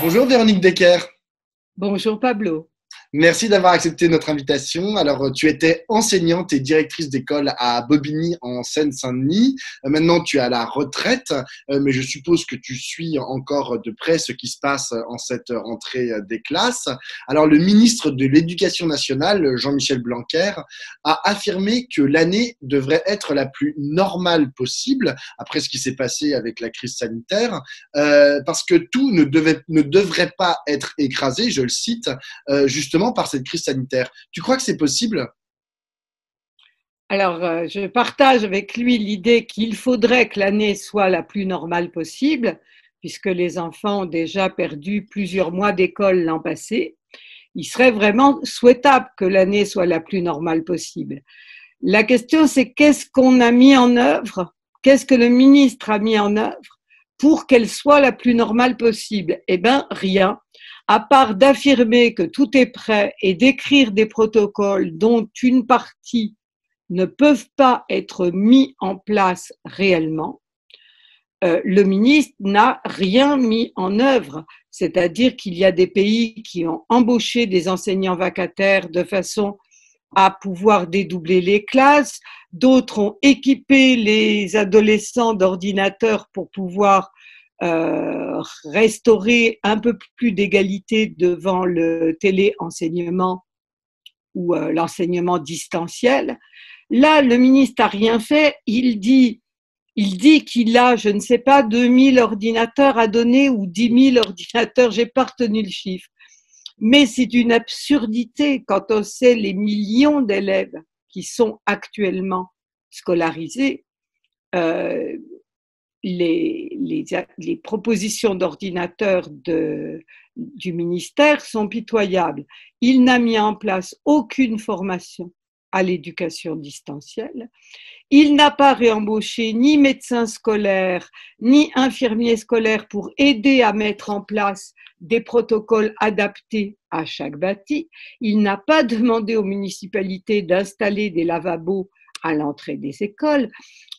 Bonjour Véronique Decker. Bonjour Pablo. Merci d'avoir accepté notre invitation. Alors, tu étais enseignante et directrice d'école à Bobigny en Seine-Saint-Denis. Maintenant, tu es à la retraite, mais je suppose que tu suis encore de près ce qui se passe en cette rentrée des classes. Alors, le ministre de l'Éducation nationale, Jean-Michel Blanquer, a affirmé que l'année devrait être la plus normale possible après ce qui s'est passé avec la crise sanitaire, parce que tout ne devrait pas être écrasé, je le cite, justement par cette crise sanitaire. Tu crois que c'est possible? Alors, je partage avec lui l'idée qu'il faudrait que l'année soit la plus normale possible, puisque les enfants ont déjà perdu plusieurs mois d'école l'an passé. Il serait vraiment souhaitable que l'année soit la plus normale possible. La question, c'est qu'est-ce qu'on a mis en œuvre? Qu'est-ce que le ministre a mis en œuvre pour qu'elle soit la plus normale possible? Eh bien, rien, à part d'affirmer que tout est prêt et d'écrire des protocoles dont une partie ne peuvent pas être mis en place réellement. Le ministre n'a rien mis en œuvre, c'est-à-dire qu'il y a des pays qui ont embauché des enseignants vacataires de façon à pouvoir dédoubler les classes, d'autres ont équipé les adolescents d'ordinateurs pour pouvoir restaurer un peu plus d'égalité devant le téléenseignement ou l'enseignement distanciel. Là, le ministre n'a rien fait. Il dit qu'il a, je ne sais pas, 2000 ordinateurs à donner ou 10 000 ordinateurs, j'ai pas retenu le chiffre. Mais c'est une absurdité quand on sait les millions d'élèves qui sont actuellement scolarisés. Euh, les propositions d'ordinateurs du ministère sont pitoyables. Il n'a mis en place aucune formation à l'éducation distancielle. Il n'a pas réembauché ni médecins scolaires, ni infirmiers scolaires pour aider à mettre en place des protocoles adaptés à chaque bâti. Il n'a pas demandé aux municipalités d'installer des lavabos à l'entrée des écoles.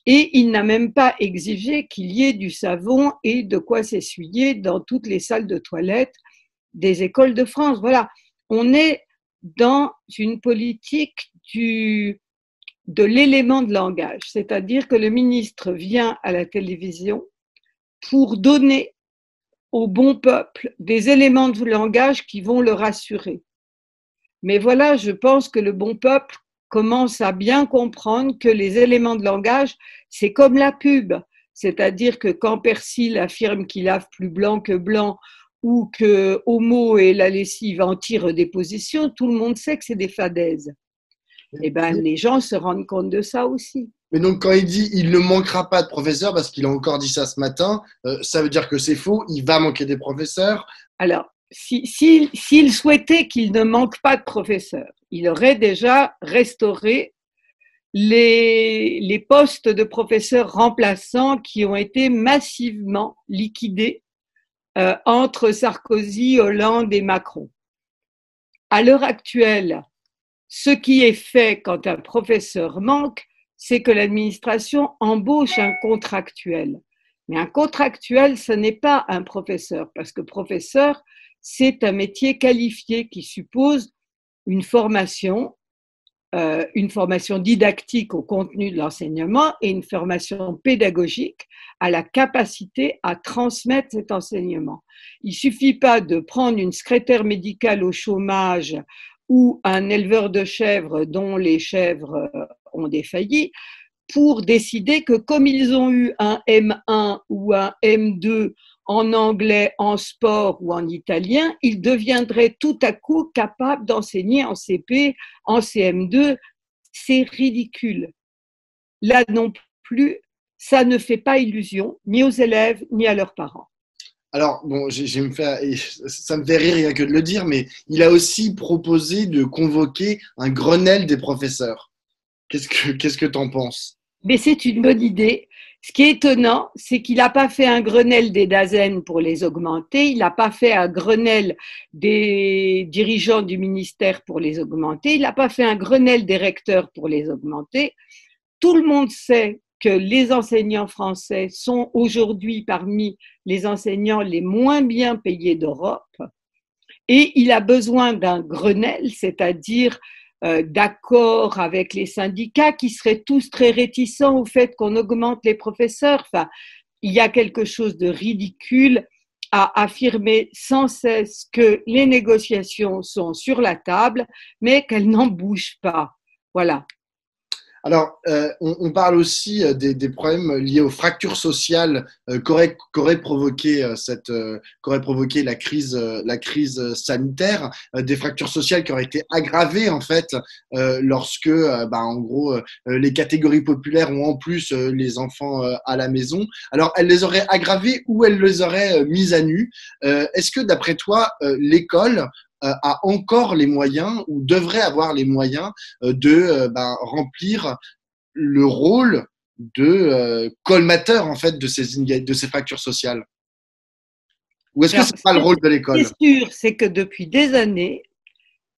Et il n'a même pas exigé qu'il y ait du savon et de quoi s'essuyer dans toutes les salles de toilette des écoles de France. Voilà, on est dans une politique de l'élément de langage, c'est-à-dire que le ministre vient à la télévision pour donner au bon peuple des éléments de langage qui vont le rassurer. Mais voilà, je pense que le bon peuple commence à bien comprendre que les éléments de langage, c'est comme la pub. C'est-à-dire que quand Persil affirme qu'il lave plus blanc que blanc ou que Homo et la lessive en tirent des positions, tout le monde sait que c'est des fadaises. Eh bien, les gens se rendent compte de ça aussi. Mais donc, quand il dit il ne manquera pas de professeurs, parce qu'il a encore dit ça ce matin, ça veut dire que c'est faux, il va manquer des professeurs. Alors, s'il souhaitait qu'il ne manque pas de professeurs, il aurait déjà restauré les postes de professeurs remplaçants qui ont été massivement liquidés entre Sarkozy, Hollande et Macron. À l'heure actuelle, ce qui est fait quand un professeur manque, c'est que l'administration embauche un contractuel. Mais un contractuel, ce n'est pas un professeur, parce que professeur, c'est un métier qualifié qui suppose une formation didactique au contenu de l'enseignement et une formation pédagogique à la capacité à transmettre cet enseignement. Il ne suffit pas de prendre une secrétaire médicale au chômage ou un éleveur de chèvres dont les chèvres ont défailli pour décider que comme ils ont eu un M1 ou un M2 en anglais, en sport ou en italien, ils deviendraient tout à coup capables d'enseigner en CP, en CM2. C'est ridicule. Là non plus, ça ne fait pas illusion ni aux élèves ni à leurs parents. Alors, bon, ça me fait rire rien que de le dire, mais il a aussi proposé de convoquer un Grenelle des professeurs. Qu'est-ce que t'en penses? Mais c'est une bonne idée. Ce qui est étonnant, c'est qu'il n'a pas fait un Grenelle des Dazen pour les augmenter, il n'a pas fait un Grenelle des dirigeants du ministère pour les augmenter, il n'a pas fait un Grenelle des recteurs pour les augmenter. Tout le monde sait que les enseignants français sont aujourd'hui parmi les enseignants les moins bien payés d'Europe. Et il a besoin d'un Grenelle, c'est-à-dire d'accord avec les syndicats qui seraient tous très réticents au fait qu'on augmente les professeurs. Enfin, il y a quelque chose de ridicule à affirmer sans cesse que les négociations sont sur la table, mais qu'elles n'en bougent pas. Voilà. Alors, on parle aussi des problèmes liés aux fractures sociales qu'aurait provoqué qu'aurait provoqué la crise sanitaire, des fractures sociales qui auraient été aggravées en fait lorsque, en gros, les catégories populaires ont en plus les enfants à la maison. Alors, elles les auraient aggravées ou elles les auraient mises à nu. Est-ce que, d'après toi, l'école a encore les moyens ou devrait avoir les moyens de remplir le rôle de colmateur en fait de ces fractures sociales? Ou est-ce que Alors, c'est pas le rôle de ce qui l'école? est sûr, c'est que depuis des années,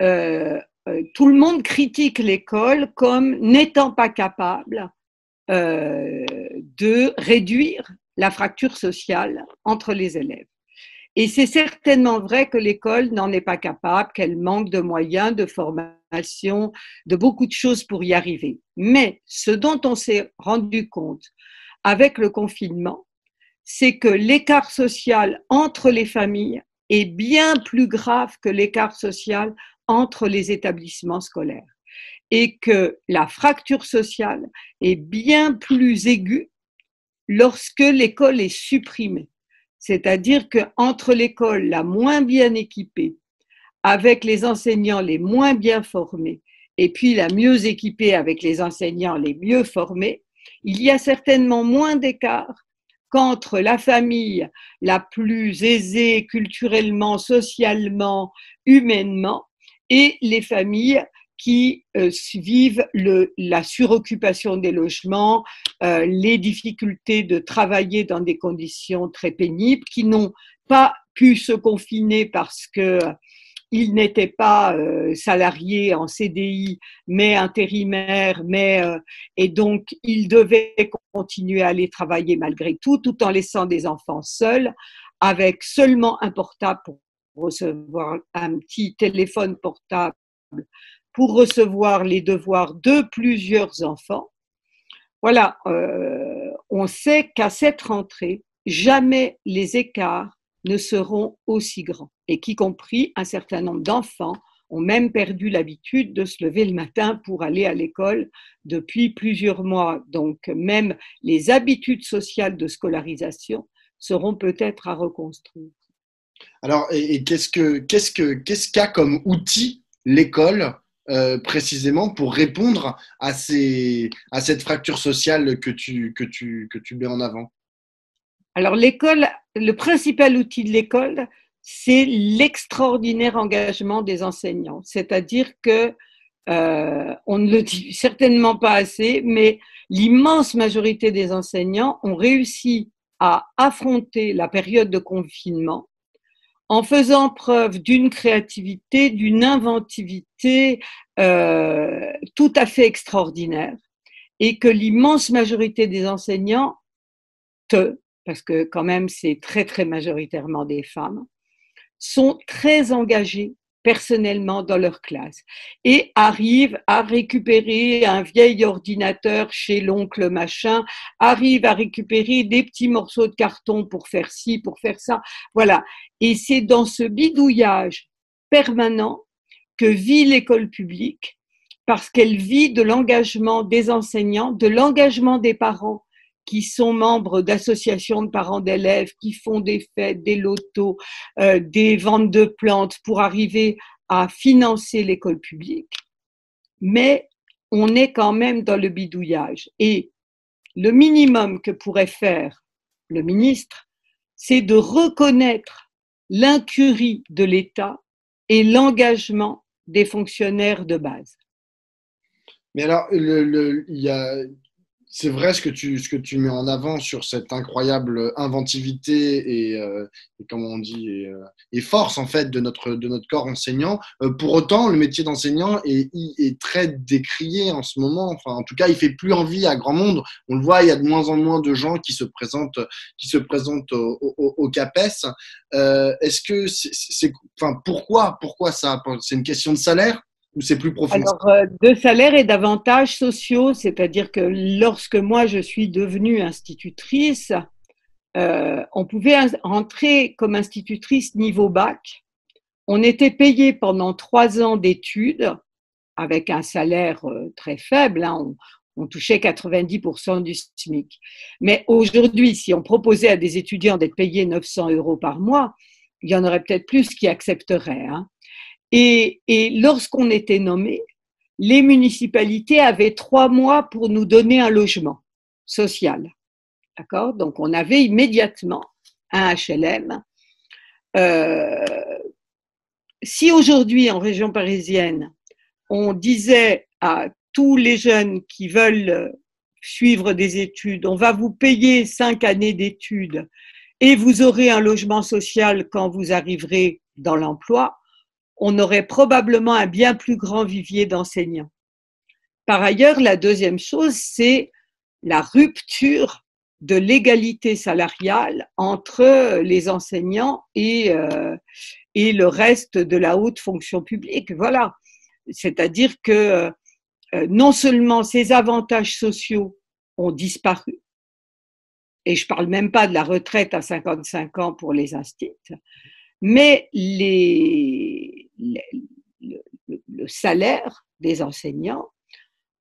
tout le monde critique l'école comme n'étant pas capable de réduire la fracture sociale entre les élèves. Et c'est certainement vrai que l'école n'en est pas capable, qu'elle manque de moyens, de formation, de beaucoup de choses pour y arriver. Mais ce dont on s'est rendu compte avec le confinement, c'est que l'écart social entre les familles est bien plus grave que l'écart social entre les établissements scolaires et que la fracture sociale est bien plus aiguë lorsque l'école est supprimée. C'est-à-dire qu'entre l'école la moins bien équipée, avec les enseignants les moins bien formés, et puis la mieux équipée avec les enseignants les mieux formés, il y a certainement moins d'écart qu'entre la famille la plus aisée culturellement, socialement, humainement, et les familles qui vivent la suroccupation des logements, les difficultés de travailler dans des conditions très pénibles, qui n'ont pas pu se confiner parce qu'ils n'étaient pas salariés en CDI, mais intérimaires, et donc ils devaient continuer à aller travailler malgré tout, tout en laissant des enfants seuls, avec seulement un portable pour recevoir un petit téléphone portable pour recevoir les devoirs de plusieurs enfants. Voilà, on sait qu'à cette rentrée, jamais les écarts ne seront aussi grands et qu'y compris un certain nombre d'enfants ont même perdu l'habitude de se lever le matin pour aller à l'école depuis plusieurs mois. Donc même les habitudes sociales de scolarisation seront peut-être à reconstruire. Alors, et qu'est-ce qu'a comme outil l'école précisément pour répondre à cette fracture sociale que tu mets en avant? Alors l'école, le principal outil de l'école, c'est l'extraordinaire engagement des enseignants. C'est-à-dire que on ne le dit certainement pas assez, mais l'immense majorité des enseignants ont réussi à affronter la période de confinement en faisant preuve d'une créativité, d'une inventivité tout à fait extraordinaire, et que l'immense majorité des enseignants, parce que quand même c'est très très majoritairement des femmes, sont très engagés personnellement dans leur classe et arrivent à récupérer un vieil ordinateur chez l'oncle machin, arrivent à récupérer des petits morceaux de carton pour faire ci, pour faire ça. Voilà. Et c'est dans ce bidouillage permanent que vit l'école publique, parce qu'elle vit de l'engagement des enseignants, de l'engagement des parents qui sont membres d'associations de parents d'élèves, qui font des fêtes, des lotos, des ventes de plantes pour arriver à financer l'école publique. Mais on est quand même dans le bidouillage. Et le minimum que pourrait faire le ministre, c'est de reconnaître l'incurie de l'État et l'engagement des fonctionnaires de base. Mais alors, C'est vrai ce que tu mets en avant sur cette incroyable inventivité et comment on dit, et force en fait de notre corps enseignant. Pour autant, le métier d'enseignant est très décrié en ce moment. Enfin, en tout cas, il fait plus envie à grand monde. On le voit, il y a de moins en moins de gens qui se présentent au CAPES. Est-ce que enfin, pourquoi ça? C'est une question de salaire ou c'est plus profond que ça? Alors, de salaire et d'avantages sociaux, c'est-à-dire que lorsque moi je suis devenue institutrice, on pouvait rentrer comme institutrice niveau bac. On était payé pendant 3 ans d'études avec un salaire très faible, hein, on touchait 90% du SMIC. Mais aujourd'hui, si on proposait à des étudiants d'être payés 900 € par mois, il y en aurait peut-être plus qui accepteraient, hein. Et lorsqu'on était nommé, les municipalités avaient 3 mois pour nous donner un logement social. D'accord? Donc, on avait immédiatement un HLM. Euh, Si aujourd'hui, en région parisienne, on disait à tous les jeunes qui veulent suivre des études, on va vous payer 5 années d'études et vous aurez un logement social quand vous arriverez dans l'emploi, on aurait probablement un bien plus grand vivier d'enseignants. Par ailleurs, la deuxième chose, c'est la rupture de l'égalité salariale entre les enseignants et le reste de la haute fonction publique. Voilà. C'est-à-dire que non seulement ces avantages sociaux ont disparu, et je ne parle même pas de la retraite à 55 ans pour les instituts, mais le salaire des enseignants,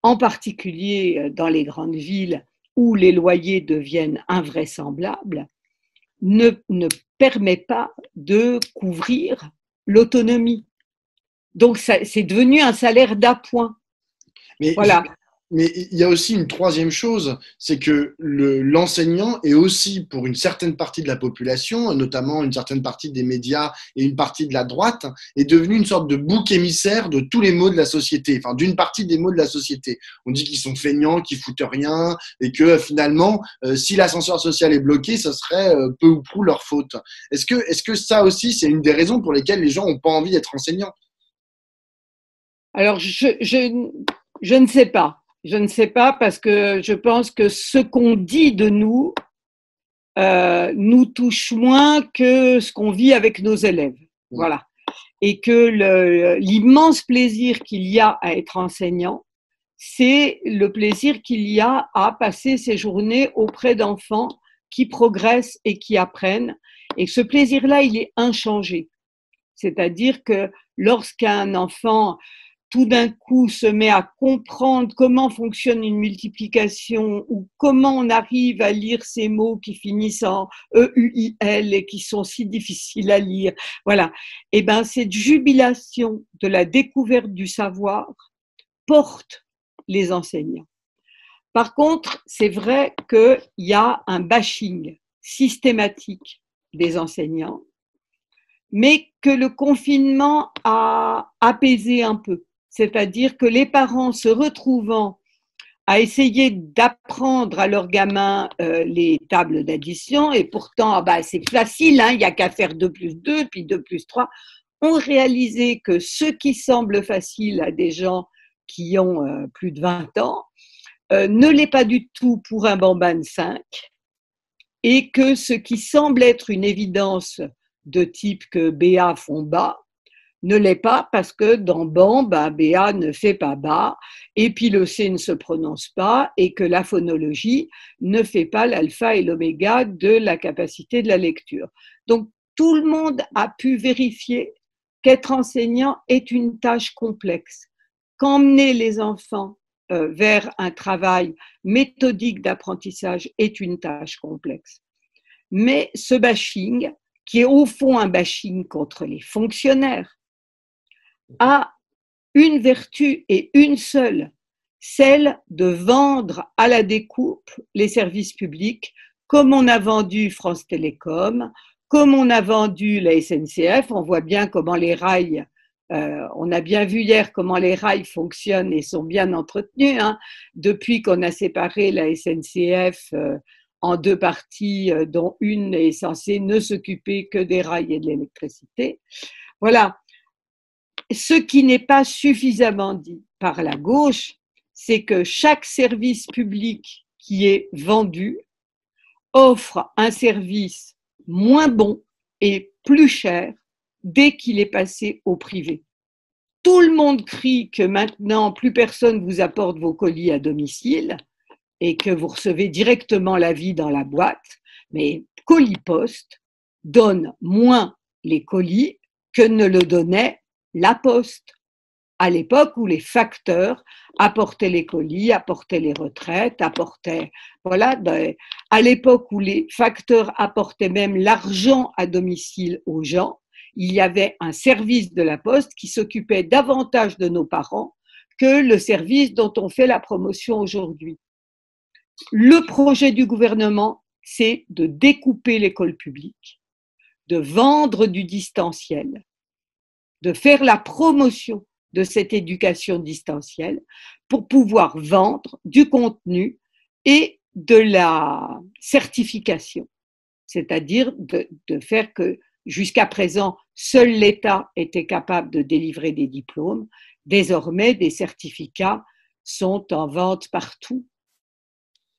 en particulier dans les grandes villes où les loyers deviennent invraisemblables, ne permet pas de couvrir l'autonomie. Donc, c'est devenu un salaire d'appoint. Mais, Voilà. mais il y a aussi une troisième chose, c'est que l'enseignant est aussi pour une certaine partie de la population, notamment une certaine partie des médias et une partie de la droite, est devenu une sorte de bouc émissaire de tous les maux de la société, enfin d'une partie des maux de la société. On dit qu'ils sont feignants, qu'ils foutent rien et que finalement, si l'ascenseur social est bloqué, ce serait peu ou prou leur faute. Est-ce que ça aussi, c'est une des raisons pour lesquelles les gens n'ont pas envie d'être enseignants? Alors, je ne sais pas. Je ne sais pas parce que je pense que ce qu'on dit de nous nous touche moins que ce qu'on vit avec nos élèves. Voilà. Et que l'immense plaisir qu'il y a à être enseignant, c'est le plaisir qu'il y a à passer ses journées auprès d'enfants qui progressent et qui apprennent. Et ce plaisir-là, il est inchangé. C'est-à-dire que lorsqu'un enfant tout d'un coup se met à comprendre comment fonctionne une multiplication ou comment on arrive à lire ces mots qui finissent en EUIL et qui sont si difficiles à lire. Voilà. Et ben, cette jubilation de la découverte du savoir porte les enseignants. Par contre, c'est vrai qu'il y a un bashing systématique des enseignants, mais que le confinement a apaisé un peu. C'est-à-dire que les parents se retrouvant à essayer d'apprendre à leurs gamins les tables d'addition, et pourtant, c'est facile, hein, il n'y a qu'à faire 2 plus 2, puis 2 plus 3, ont réalisé que ce qui semble facile à des gens qui ont plus de 20 ans ne l'est pas du tout pour un bambin de 5, et que ce qui semble être une évidence de type que BA font bas, ne l'est pas parce que dans ban, BA ne fait pas bas, et puis le C ne se prononce pas, et que la phonologie ne fait pas l'alpha et l'oméga de la capacité de la lecture. Donc, tout le monde a pu vérifier qu'être enseignant est une tâche complexe, qu'emmener les enfants vers un travail méthodique d'apprentissage est une tâche complexe. Mais ce bashing, qui est au fond un bashing contre les fonctionnaires, a une vertu et une seule, celle de vendre à la découpe les services publics, comme on a vendu France Télécom, comme on a vendu la SNCF. On voit bien comment les rails On a bien vu hier comment les rails fonctionnent et sont bien entretenus, hein, depuis qu'on a séparé la SNCF en deux parties, dont une est censée ne s'occuper que des rails et de l'électricité. Voilà. Ce qui n'est pas suffisamment dit par la gauche, c'est que chaque service public qui est vendu offre un service moins bon et plus cher dès qu'il est passé au privé. Tout le monde crie que maintenant, plus personne vous apporte vos colis à domicile et que vous recevez directement l'avis dans la boîte, mais Colis-Post donne moins les colis que ne le donnait la Poste, à l'époque où les facteurs apportaient les colis, apportaient les retraites, apportaient, voilà, à l'époque où les facteurs apportaient même l'argent à domicile aux gens, il y avait un service de la Poste qui s'occupait davantage de nos parents que le service dont on fait la promotion aujourd'hui. Le projet du gouvernement, c'est de découper l'école publique, de vendre du distanciel, de faire la promotion de cette éducation distancielle pour pouvoir vendre du contenu et de la certification, c'est-à-dire de faire que jusqu'à présent, seul l'État était capable de délivrer des diplômes. Désormais, des certificats sont en vente partout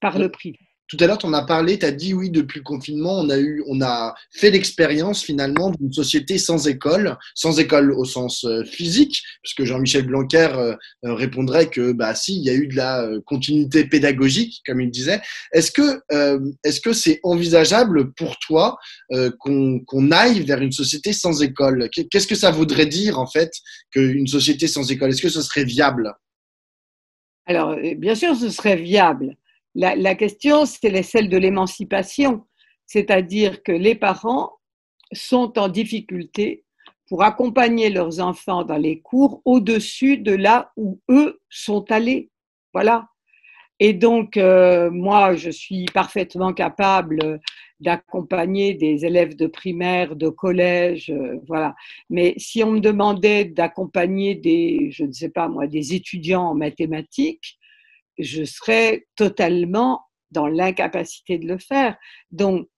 par le privé. Tout à l'heure, tu en as parlé, tu as dit oui, depuis le confinement, on a fait l'expérience finalement d'une société sans école au sens physique, puisque Jean-Michel Blanquer répondrait que bah si, il y a eu de la continuité pédagogique, comme il disait. Est-ce que c'est envisageable pour toi qu'on aille vers une société sans école? Qu'est-ce que ça voudrait dire en fait qu'une société sans école? Est-ce que ce serait viable? Alors, bien sûr, ce serait viable. La question, c'est celle de l'émancipation, c'est-à-dire que les parents sont en difficulté pour accompagner leurs enfants dans les cours au-dessus de là où eux sont allés. Voilà. Et donc, moi, je suis parfaitement capable d'accompagner des élèves de primaire, de collège, voilà. Mais si on me demandait d'accompagner je ne sais pas moi, des étudiants en mathématiques, je serais totalement dans l'incapacité de le faire. Donc,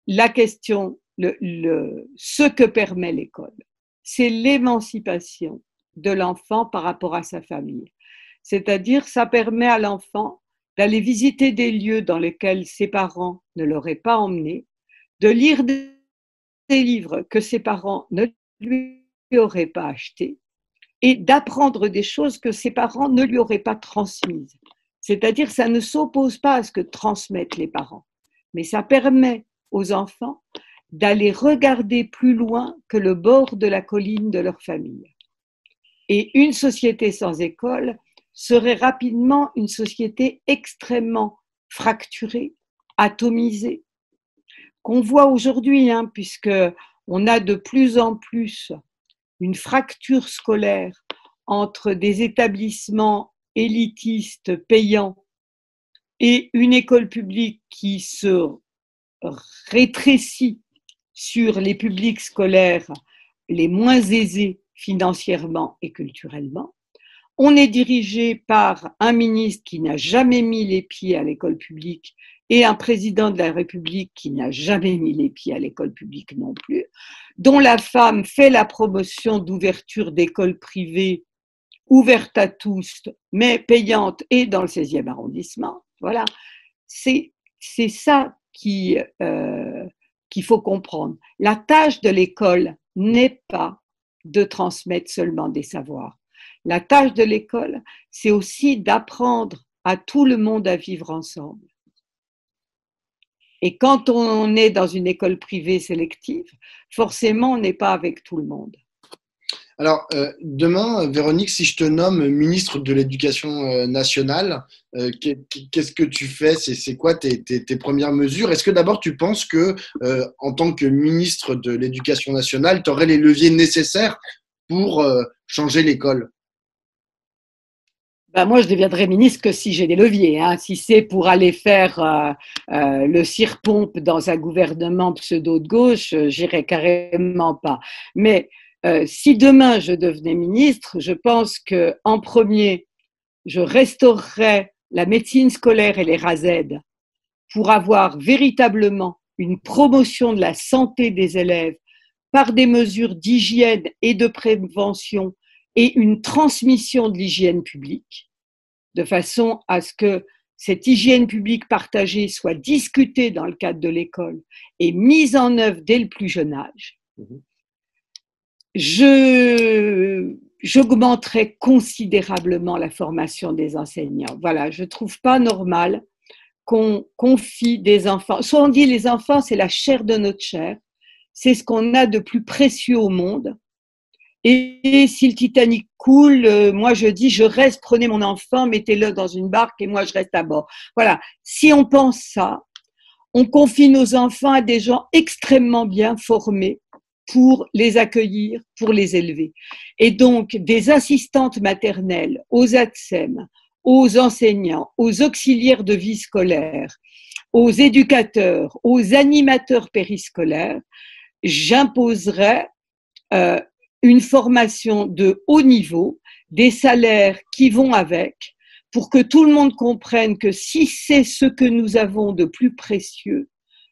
la question, ce que permet l'école, c'est l'émancipation de l'enfant par rapport à sa famille. C'est-à-dire, ça permet à l'enfant d'aller visiter des lieux dans lesquels ses parents ne l'auraient pas emmené, de lire des livres que ses parents ne lui auraient pas achetés et d'apprendre des choses que ses parents ne lui auraient pas transmises. C'est-à-dire, ça ne s'oppose pas à ce que transmettent les parents, mais ça permet aux enfants d'aller regarder plus loin que le bord de la colline de leur famille. Et une société sans école serait rapidement une société extrêmement fracturée, atomisée, qu'on voit aujourd'hui, hein, puisqu'on a de plus en plus une fracture scolaire entre des établissements élitistes payants et une école publique qui se rétrécit sur les publics scolaires les moins aisés financièrement et culturellement. On est dirigé par un ministre qui n'a jamais mis les pieds à l'école publique et un président de la République qui n'a jamais mis les pieds à l'école publique non plus, dont la femme fait la promotion d'ouverture d'écoles privées ouvertes à tous, mais payantes et dans le 16e arrondissement. Voilà, c'est ça qu'il faut comprendre. La tâche de l'école n'est pas de transmettre seulement des savoirs. La tâche de l'école, c'est aussi d'apprendre à tout le monde à vivre ensemble. Et quand on est dans une école privée sélective, forcément, on n'est pas avec tout le monde. Alors, demain, Véronique, si je te nomme ministre de l'Éducation nationale, qu'est-ce que tu fais? C'est quoi tes premières mesures? Est-ce que d'abord tu penses que, en tant que ministre de l'Éducation nationale, tu aurais les leviers nécessaires pour changer l'école? Ben moi, je deviendrai ministre que si j'ai des leviers. Hein. Si c'est pour aller faire le cire-pompe dans un gouvernement pseudo de gauche, j'irai carrément pas. Mais Si demain je devenais ministre, je pense que en premier, je restaurerais la médecine scolaire et les RASED pour avoir véritablement une promotion de la santé des élèves par des mesures d'hygiène et de prévention et une transmission de l'hygiène publique, de façon à ce que cette hygiène publique partagée soit discutée dans le cadre de l'école et mise en œuvre dès le plus jeune âge. J'augmenterai considérablement la formation des enseignants. Voilà, je ne trouve pas normal qu'on confie des enfants. Soit on dit les enfants, c'est la chair de notre chair, c'est ce qu'on a de plus précieux au monde. Et si le Titanic coule, moi je dis, je reste, prenez mon enfant, mettez-le dans une barque et moi je reste à bord. Voilà, si on pense ça, on confie nos enfants à des gens extrêmement bien formés pour les accueillir, pour les élever. Et donc, des assistantes maternelles aux ATSEM, aux enseignants, aux auxiliaires de vie scolaire, aux éducateurs, aux animateurs périscolaires, j'imposerais une formation de haut niveau, des salaires qui vont avec, pour que tout le monde comprenne que si c'est ce que nous avons de plus précieux,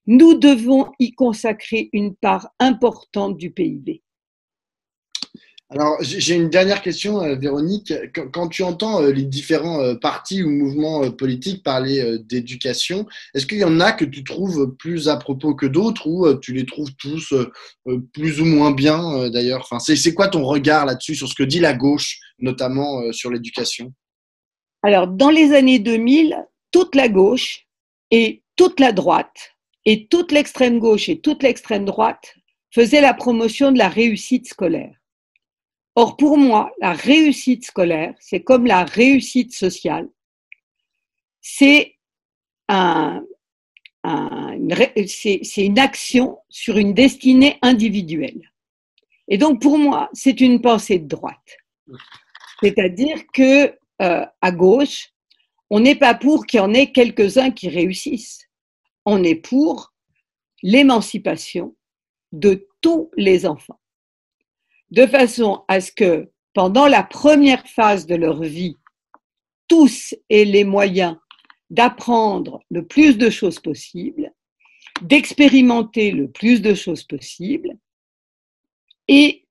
nous devons y consacrer une part importante du PIB. Alors, j'ai une dernière question, Véronique. Quand tu entends les différents partis ou mouvements politiques parler d'éducation, est-ce qu'il y en a que tu trouves plus à propos que d'autres ou tu les trouves tous plus ou moins bien d'ailleurs? Enfin, c'est quoi ton regard là-dessus sur ce que dit la gauche, notamment sur l'éducation? Alors, dans les années 2000, toute la gauche et toute la droite et toute l'extrême gauche et toute l'extrême droite faisaient la promotion de la réussite scolaire. Or, pour moi, la réussite scolaire, c'est comme la réussite sociale. C'est une action sur une destinée individuelle. Et donc, pour moi, c'est une pensée de droite. C'est-à-dire que à gauche, on n'est pas pour qu'il y en ait quelques-uns qui réussissent. On est pour l'émancipation de tous les enfants, de façon à ce que pendant la première phase de leur vie, tous aient les moyens d'apprendre le plus de choses possible, d'expérimenter le plus de choses possible et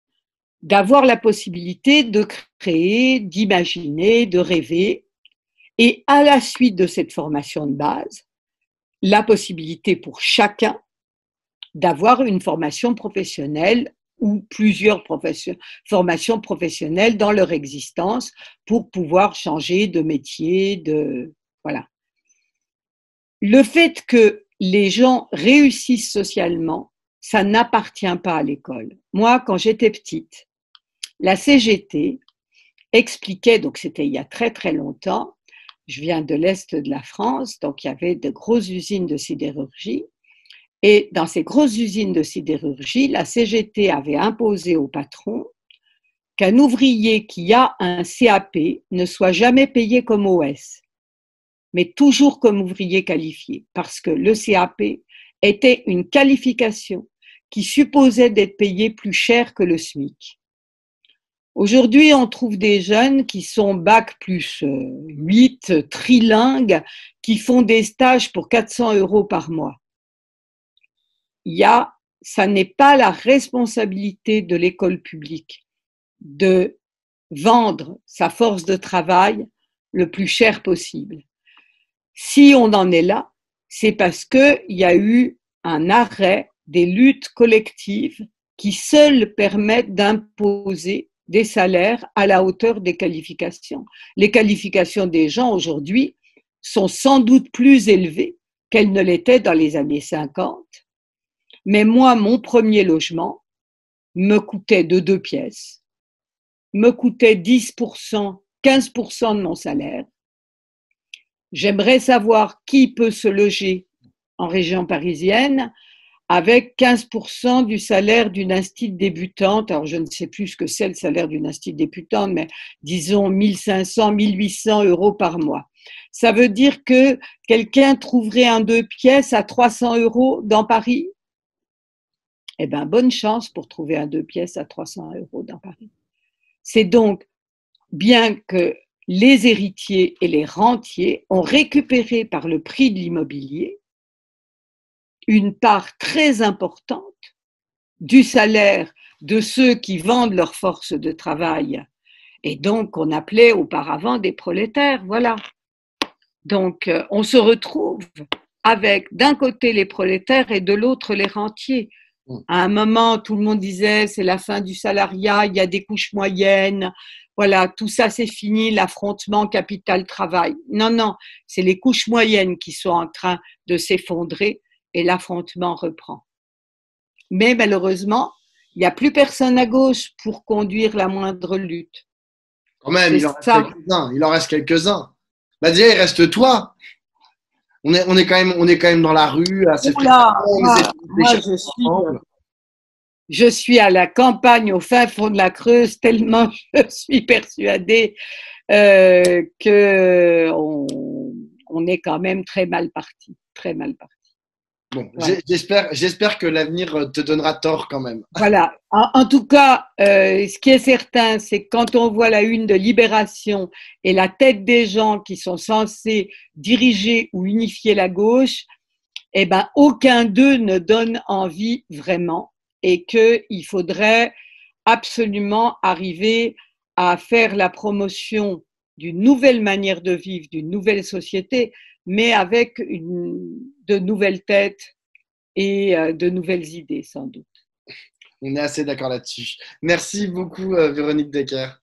d'avoir la possibilité de créer, d'imaginer, de rêver. Et à la suite de cette formation de base, la possibilité pour chacun d'avoir une formation professionnelle ou plusieurs formations professionnelles dans leur existence pour pouvoir changer de métier, voilà. Le fait que les gens réussissent socialement, ça n'appartient pas à l'école. Moi, quand j'étais petite, la CGT expliquait, donc c'était il y a très très longtemps, je viens de l'Est de la France, donc il y avait de grosses usines de sidérurgie. Et dans ces grosses usines de sidérurgie, la CGT avait imposé au patron qu'un ouvrier qui a un CAP ne soit jamais payé comme OS, mais toujours comme ouvrier qualifié, parce que le CAP était une qualification qui supposait d'être payé plus cher que le SMIC. Aujourd'hui, on trouve des jeunes qui sont bac plus 8, trilingues, qui font des stages pour 400 € par mois. Ça n'est pas la responsabilité de l'école publique de vendre sa force de travail le plus cher possible. Si on en est là, c'est parce qu'il y a eu un arrêt des luttes collectives qui seules permettent d'imposer des salaires à la hauteur des qualifications. Les qualifications des gens aujourd'hui sont sans doute plus élevées qu'elles ne l'étaient dans les années 50. Mais moi, mon premier logement me coûtait de 2 pièces, me coûtait 10%, 15% de mon salaire. J'aimerais savoir qui peut se loger en région parisienne avec 15% du salaire d'une institut débutante. Alors, je ne sais plus ce que c'est le salaire d'une institut débutante, mais disons 1500, 1800 € par mois. Ça veut dire que quelqu'un trouverait un 2 pièces à 300 € dans Paris? Eh bien, bonne chance pour trouver un 2 pièces à 300 € dans Paris. C'est donc bien que les héritiers et les rentiers ont récupéré par le prix de l'immobilier une part très importante du salaire de ceux qui vendent leur force de travail et donc qu'on appelait auparavant des prolétaires. Voilà. Donc, on se retrouve avec d'un côté les prolétaires et de l'autre les rentiers. À un moment, tout le monde disait c'est la fin du salariat, il y a des couches moyennes, voilà, tout ça c'est fini, l'affrontement capital-travail. Non, non, c'est les couches moyennes qui sont en train de s'effondrer et l'affrontement reprend. Mais malheureusement, il n'y a plus personne à gauche pour conduire la moindre lutte. Quand même, il en reste quelques-uns. Il en reste quelques-uns. Bah déjà, il reste toi. On est quand même dans la rue, assez je suis à la campagne, au fin fond de la Creuse, tellement je suis persuadée que on est quand même très mal parti, très mal parti. Bon, voilà. J'espère que l'avenir te donnera tort quand même. Voilà. En tout cas, ce qui est certain, c'est que quand on voit la une de Libération et la tête des gens qui sont censés diriger ou unifier la gauche, eh ben, aucun d'eux ne donne envie vraiment et qu'il faudrait absolument arriver à faire la promotion d'une nouvelle manière de vivre, d'une nouvelle société, mais avec de nouvelles têtes et de nouvelles idées, sans doute. On est assez d'accord là-dessus. Merci beaucoup, Véronique Decker.